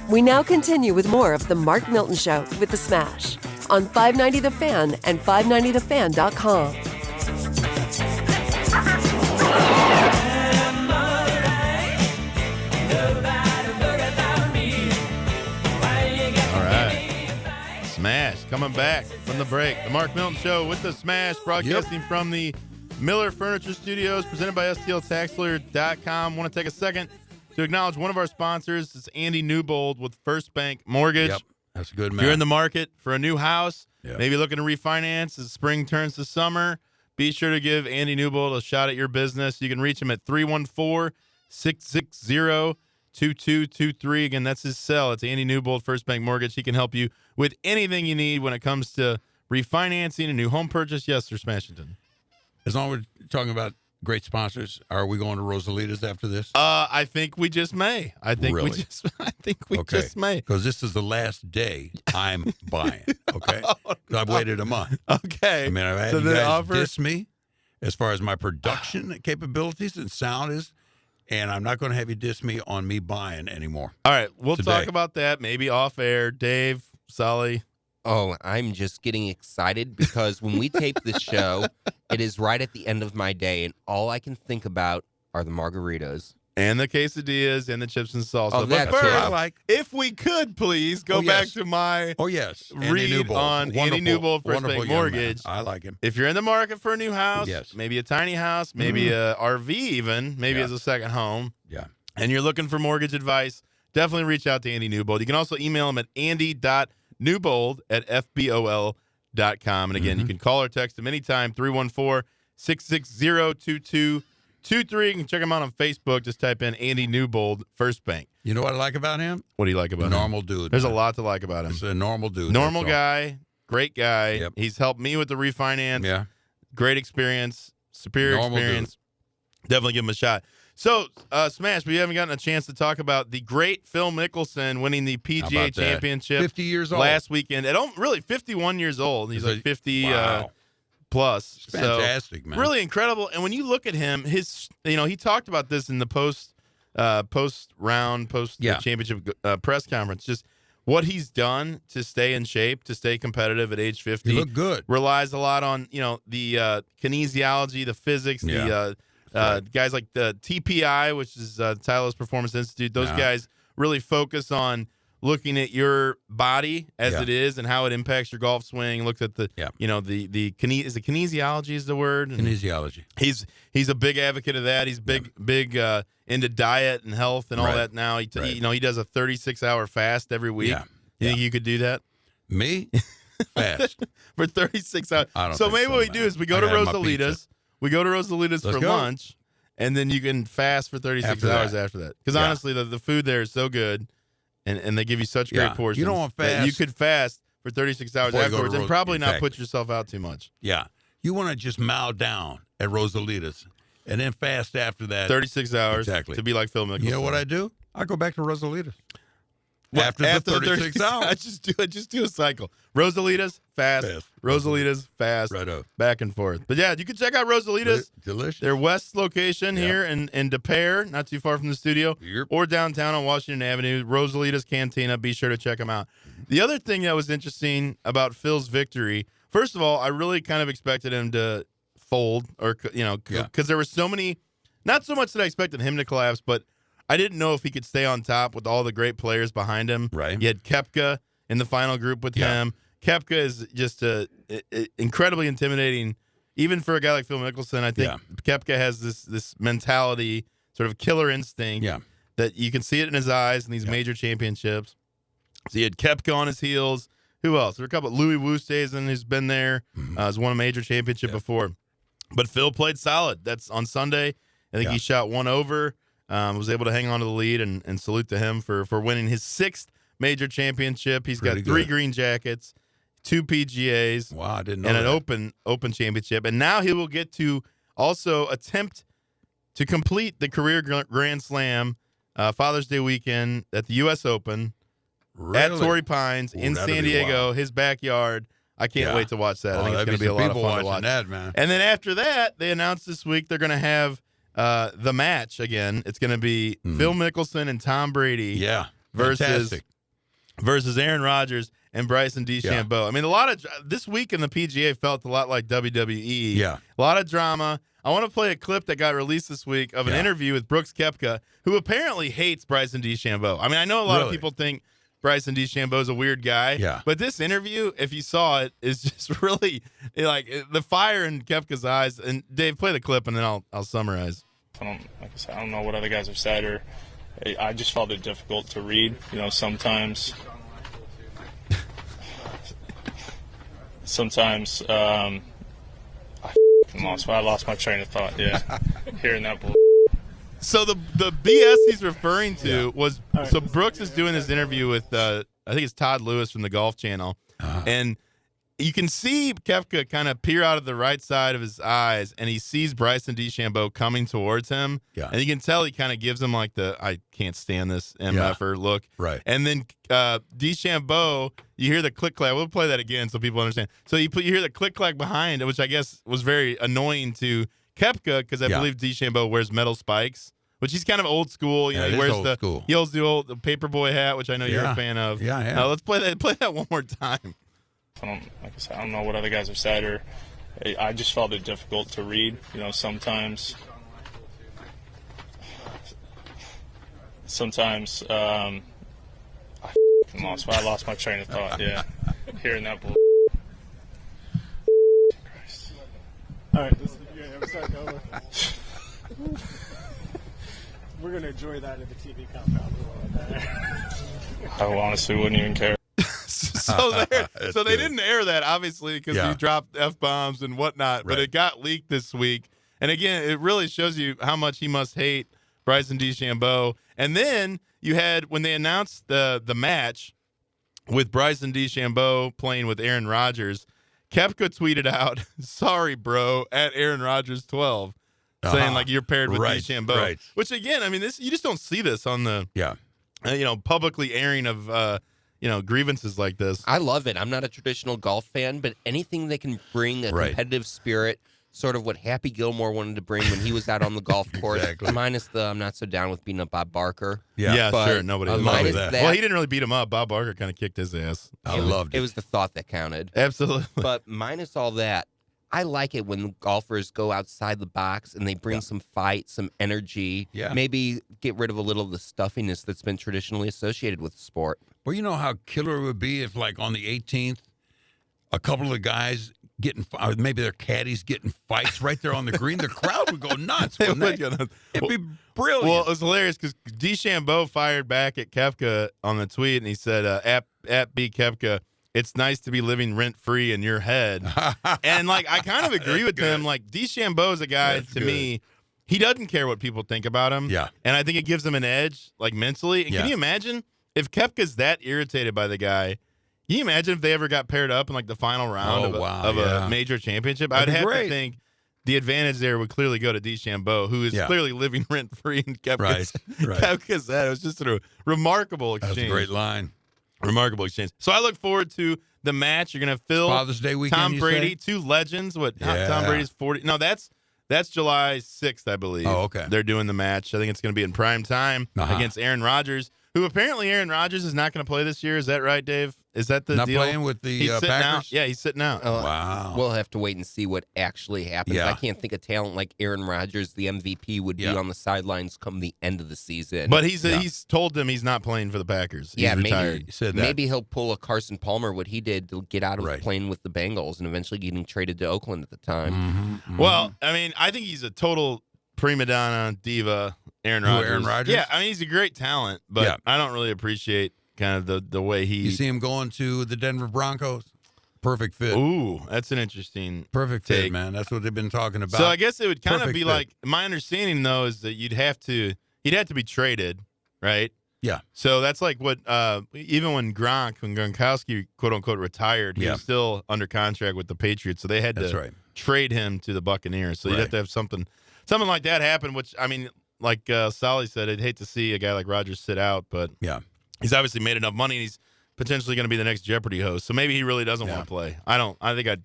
We now continue with more of The Mark Milton Show with The Smash on 590 The Fan and 590thefan.com. All right. Smash coming back from the break. The Mark Milton Show with The Smash, broadcasting from the Miller Furniture Studios, presented by STLTaxLawyer.com. Want to take a second to acknowledge one of our sponsors. It's Andy Newbold with First Bank Mortgage. Yep, that's a good man. If you're in the market for a new house, maybe looking to refinance as spring turns to summer, be sure to give Andy Newbold a shot at your business. You can reach him at 314-660-2223. Again, that's his cell. It's Andy Newbold, First Bank Mortgage. He can help you with anything you need when it comes to refinancing a new home purchase. Yes, sir, Smashington. As long as we're talking about great sponsors, are we going to Rosalita's after this? I think we just may. I think we just may. Because this is the last day I'm buying. Okay, I've waited a month. Okay. I mean, I've had you guys diss me as far as my production capabilities and sound is, and I'm not going to have you diss me on me buying anymore. All right, we'll talk about that maybe off air. Dave, Sully. Oh, I'm just getting excited because when we tape this show, it is right at the end of my day, and all I can think about are the margaritas. And the quesadillas and the chips and salsa. Oh, but first, if we could please go back to my read on Andy Newbold, First Bank Mortgage. I like him. If you're in the market for a new house, maybe a tiny house, maybe a RV even, maybe as a second home, and you're looking for mortgage advice, definitely reach out to Andy Newbold. You can also email him at andy.newbold@fbol.com. And again, you can call or text him anytime, 314-660-2223. You can check him out on Facebook. Just type in Andy Newbold, First Bank. You know what I like about him? What do you like about him? Normal dude. There's a lot to like about him. He's a normal dude. Normal guy, great guy. Yep. He's helped me with the refinance. Yeah. Great experience, superior experience. Definitely give him a shot. So, Smash, we haven't gotten a chance to talk about the great Phil Mickelson winning the PGA Championship 50 years old. last weekend. Really 51 years old. He's like 50 plus. It's fantastic, man. Really incredible. And when you look at him, he talked about this in the post championship press conference. Just what he's done to stay in shape, to stay competitive at age 50. He looked good. Relies a lot on the kinesiology, the physics, guys like the TPI, which is Tyler's Performance Institute. Those guys really focus on looking at your body as it is and how it impacts your golf swing. Looked at the kinesiology is the word? Kinesiology. He's a big advocate of that. He's big into diet and health and all that now. He does a 36-hour fast every week. You think you could do that? Me? Fast. For 36 hours. I don't so think maybe what we do is we go to Rosalita's. We go to Rosalita's for lunch, and then you can fast for 36 hours after that. Because honestly, the food there is so good, and they give you such great portions. You don't want fast. You could fast for 36 hours afterwards and probably not put yourself out too much. Yeah. You want to just mow down at Rosalita's and then fast after that. 36 hours to be like Phil Mickelson. You know what I do? I go back to Rosalita's. After the 36 hours. I just do a cycle. Rosalita's, fast. Rosalita's, fast. Right up. Back and forth. But yeah, you can check out Rosalita's. Delicious. Their west location here in DePere, not too far from the studio, or downtown on Washington Avenue. Rosalita's Cantina. Be sure to check them out. The other thing that was interesting about Phil's victory, first of all, I really kind of expected him to fold because there were so many, not so much that I expected him to collapse, but I didn't know if he could stay on top with all the great players behind him. Right. You had Koepka in the final group with him. Koepka is just incredibly intimidating, even for a guy like Phil Mickelson. I think Koepka has this mentality, sort of killer instinct, that you can see it in his eyes in these major championships. So you had Koepka on his heels. Who else? There were a couple. Louis Oosthuizen, who's been there, has won a major championship before. But Phil played solid. That's on Sunday. I think he shot one over. Was able to hang on to the lead and salute to him for winning his 6th major championship. He's got 3 green jackets, 2 PGAs, wow, I didn't know and that. an open championship. And now he will get to also attempt to complete the career Grand Slam Father's Day weekend at the U.S. Open at Torrey Pines in San Diego, his backyard, I can't wait to watch that. I think it's going to be a lot of fun to watch. That, man. And then after that, they announced this week they're going to have the match again. It's going to be Phil Mickelson and Tom Brady versus Aaron Rodgers and Bryson DeChambeau. Yeah. I mean, this week in the PGA felt a lot like WWE. Yeah. A lot of drama. I want to play a clip that got released this week of an interview with Brooks Koepka, who apparently hates Bryson DeChambeau. I mean, I know a lot of people think Bryson DeChambeau is a weird guy, but this interview, if you saw it, is just really like the fire in Koepka's eyes. And Dave, play the clip, and then I'll summarize. Like I said, I don't know what other guys have said, or I just felt it difficult to read. You know, sometimes I lost my train of thought. Yeah, hearing that bull. So the BS he's referring to was so Brooks is doing this interview with I think it's Todd Lewis from the Golf Channel, and you can see Koepka kind of peer out of the right side of his eyes, and he sees Bryson DeChambeau coming towards him, and you can tell he kind of gives him like the I can't stand this MFer look, right? And then DeChambeau, you hear the click clack. We'll play that again so people understand. So you hear the click clack behind, which I guess was very annoying to Koepka because I believe DeChambeau wears metal spikes, which he's kind of old school. You know, he wears he holds the old paperboy hat, which I know you're a fan of. Yeah. Let's play that one more time. Like I said, I don't know what other guys have said, or I just felt it difficult to read. You know, sometimes I lost my train of thought. Yeah, hearing that bull. Christ. All right, I'm starting over. We're gonna enjoy that at the TV compound. I honestly wouldn't even care. So they didn't air that, obviously, because he dropped F-bombs and whatnot, but it got leaked this week. And again, it really shows you how much he must hate Bryson DeChambeau. And then you had, when they announced the match with Bryson DeChambeau playing with Aaron Rodgers, Koepka tweeted out, "Sorry, bro," at Aaron Rodgers 12, saying like you're paired with DeChambeau. Right. Which again, I mean, this you just don't see this on the publicly airing of grievances like this. I love it. I'm not a traditional golf fan, but anything that can bring a competitive spirit, sort of what Happy Gilmore wanted to bring when he was out on the golf course, minus the I'm not so down with beating up Bob Barker. Yeah, sure. Nobody loved that. Well, he didn't really beat him up. Bob Barker kind of kicked his ass. I loved it. It was the thought that counted. Absolutely. But minus all that, I like it when golfers go outside the box and they bring some fight, some energy, maybe get rid of a little of the stuffiness that's been traditionally associated with the sport. Well, you know how killer it would be if, like, on the 18th, a couple of the guys maybe their caddies getting fights right there on the green. The crowd would go nuts. It'd be brilliant. Well, it was hilarious because DeChambeau fired back at Koepka on the tweet, and he said, at B. Koepka, "It's nice to be living rent-free in your head." And, like, I kind of agree with him. Like, DeChambeau is a guy, me, he doesn't care what people think about him. Yeah. And I think it gives him an edge, like, mentally. And can you imagine if Koepka's that irritated by the guy? Can you imagine if they ever got paired up in, like, the final round of a major championship? I'd have to think the advantage there would clearly go to DeChambeau, who is clearly living rent-free in Koepka's head. It was just a remarkable exchange. That's a great line. Remarkable exchange. So I look forward to the match. You're going to fill Father's Day weekend, Tom Brady, two legends. Tom Brady's 40. No, that's July 6th, I believe. Oh, okay. They're doing the match. I think it's going to be in prime time against Aaron Rodgers, who apparently Aaron Rodgers is not going to play this year. Is that right, Dave? Is that the not deal? Not playing with the Packers? Out. Yeah, he's sitting out. Wow. We'll have to wait and see what actually happens. I can't think a talent like Aaron Rodgers, the MVP, would be on the sidelines come the end of the season. But he's told them he's not playing for the Packers. He's retired. Maybe he'll pull a Carson Palmer, what he did to get out of playing with the Bengals and eventually getting traded to Oakland at the time. Mm-hmm. Well, I mean, I think he's a total prima donna diva, Aaron Rodgers. Aaron Rodgers? Yeah, I mean, he's a great talent, but I don't really appreciate kind of the way he... You see him going to the Denver Broncos? Perfect fit. Ooh, that's an interesting perfect take. Fit, man. That's what they've been talking about. So I guess it would kind of be fit. like, my understanding, though, is that he'd have to be traded, right? Yeah. So that's like what, even when Gronkowski, quote-unquote, retired, he was still under contract with the Patriots, so they had to trade him to the Buccaneers. So you'd have to have something like that happen, which, I mean, like Solly said, I'd hate to see a guy like Rodgers sit out, but he's obviously made enough money, and he's potentially going to be the next Jeopardy host. So maybe he really doesn't want to play. I think I'd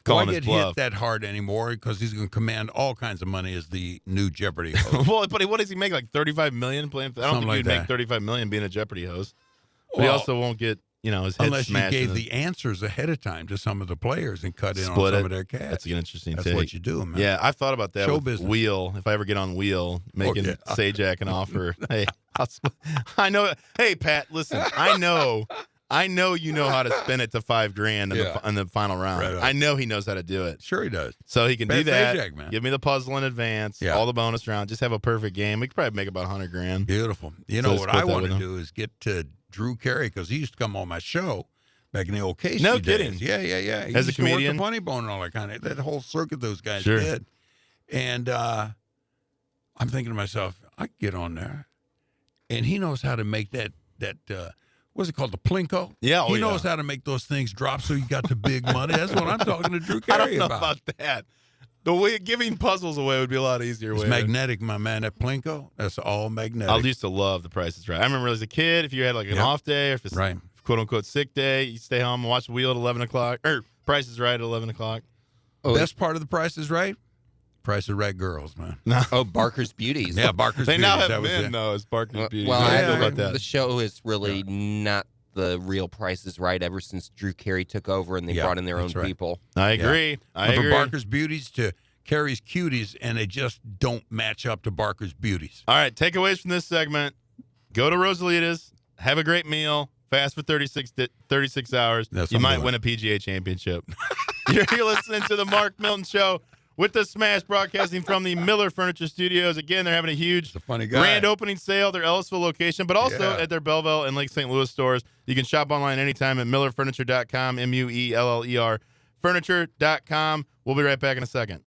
call him his bluff. Why get hit that hard anymore? Because he's going to command all kinds of money as the new Jeopardy host. Well, but what does he make? Like $35 million playing? I don't think he'd make $35 million being a Jeopardy host. But he also won't get his head unless smashed. You gave the answers ahead of time to some of the players and cut in on some of their cash. That's an interesting That's take. what you do, man. Yeah, I've thought about that. Show with business. Wheel. If I ever get on Wheel, making Sajak an offer. Hey, I know. Hey, Pat, listen. I know you know how to spin it to $5,000 in the final round. Right on. I know he knows how to do it. Sure he does. So he can do that. Sajak, man. Give me the puzzle in advance. Yeah. All the bonus round. Just have a perfect game. We could probably make about $100,000. Beautiful. You know what I want to do is get to Drew Carey because he used to come on my show back in the old Casey No days. kidding. Yeah. He As a used to work comedian? the Funny Bone and all that kind of that whole circuit those guys Sure. did. And I'm thinking to myself, I could get on there, and he knows how to make that what's it called, the plinko? Yeah, he knows how to make those things drop so you got the big money. That's what I'm talking to Drew Carey I don't know about that. The way giving puzzles away would be a lot easier. It's magnetic, my man. That plinko, that's all magnetic. I used to love The Price is Right. I remember as a kid, if you had like an off day or if it's quote unquote sick day, you stay home and watch Wheel at 11 o'clock or Price is Right at 11 o'clock. Best part of The Price is Right? Price is Right girls, man. Oh, Barker's Beauties. Yeah, Barker's They Beauties. now have men, though, as Barker's Beauties. Well, How do you I feel about that? the show is really not the real Price is Right ever since Drew Carey took over and they brought in their own people. I agree. I From agree. Barker's Beauties to Carey's Cuties, and they just don't match up to Barker's Beauties. All right, takeaways from this segment. Go to Rosalita's, have a great meal, fast for 36 hours. You might win a PGA championship. You're listening to the Mark Milton Show with the Smash, broadcasting from the Miller Furniture Studios. Again, they're having a huge grand opening sale at their Ellisville location, but also at their Belleville and Lake St. Louis stores. You can shop online anytime at millerfurniture.com, MUELLER, furniture.com. We'll be right back in a second.